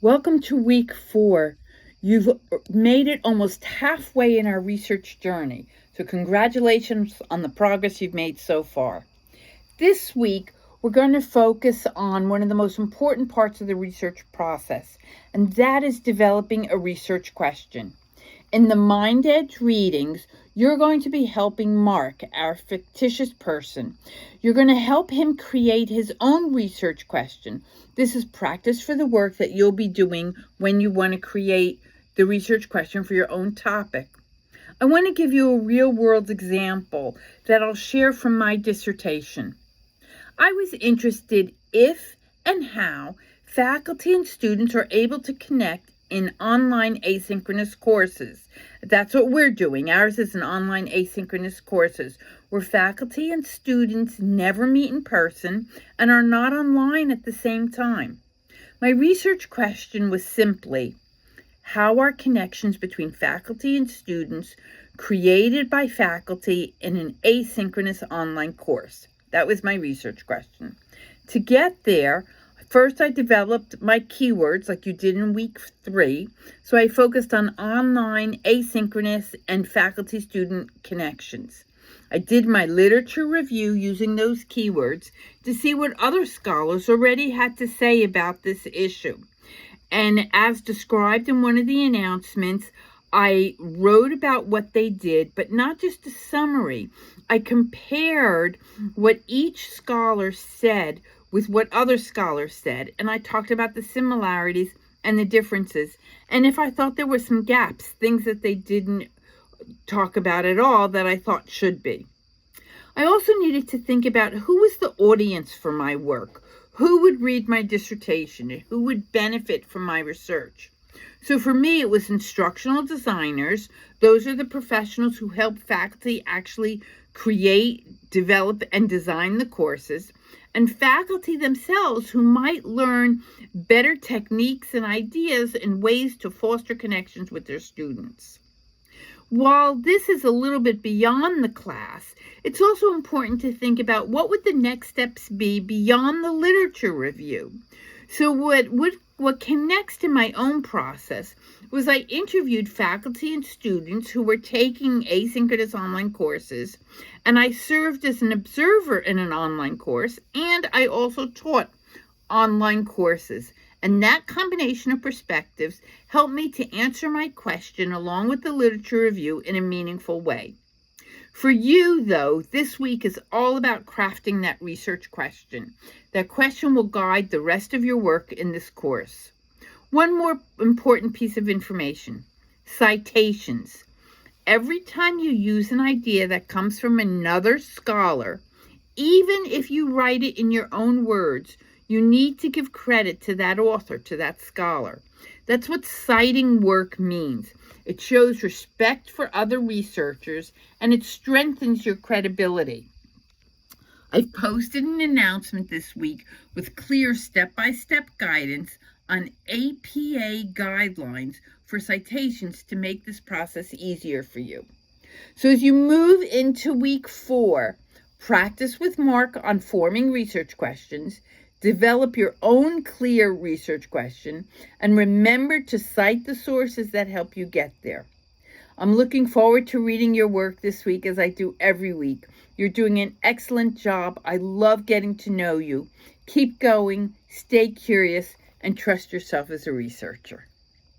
Welcome to week 4. You've made it almost halfway in our research journey, so congratulations on the progress you've made so far. This week, we're going to focus on one of the most important parts of the research process, and that is developing a research question. In the Mind Edge readings, you're going to be helping Mark, our fictitious person. You're going to help him create his own research question. This is practice for the work that you'll be doing when you want to create the research question for your own topic. I want to give you a real-world example that I'll share from my dissertation. I was interested if and how faculty and students are able to connect in online asynchronous courses. That's what we're doing. Ours is an online asynchronous courses where faculty and students never meet in person and are not online at the same time. My research question was simply, how are connections between faculty and students created by faculty in an asynchronous online course? That was my research question. To get there, first, I developed my keywords like you did in week 3. So I focused on online, asynchronous, and faculty-student connections. I did my literature review using those keywords to see what other scholars already had to say about this issue. And as described in one of the announcements, I wrote about what they did, but not just a summary. I compared what each scholar said with what other scholars said, and I talked about the similarities and the differences, and if I thought there were some gaps, things that they didn't talk about at all that I thought should be. I also needed to think about who was the audience for my work, who would read my dissertation, and who would benefit from my research. So for me, it was instructional designers. Those are the professionals who help faculty actually create, develop, and design the courses, and faculty themselves who might learn better techniques and ideas and ways to foster connections with their students. While this is a little bit beyond the class, it's also important to think about what would the next steps be beyond the literature review. So what connects to my own process was I interviewed faculty and students who were taking asynchronous online courses, and I served as an observer in an online course, and I also taught online courses. And that combination of perspectives helped me to answer my question along with the literature review in a meaningful way. For you, though, this week is all about crafting that research question. That question will guide the rest of your work in this course. One more important piece of information: citations. Every time you use an idea that comes from another scholar, even if you write it in your own words, you need to give credit to that author, to that scholar. That's what citing work means. It shows respect for other researchers, and it strengthens your credibility. I've posted an announcement this week with clear step-by-step guidance on APA guidelines for citations to make this process easier for you. So as you move into week 4, practice with Mark on forming research questions, develop your own clear research question, and remember to cite the sources that help you get there. I'm looking forward to reading your work this week as I do every week. You're doing an excellent job. I love getting to know you. Keep going, stay curious, and trust yourself as a researcher.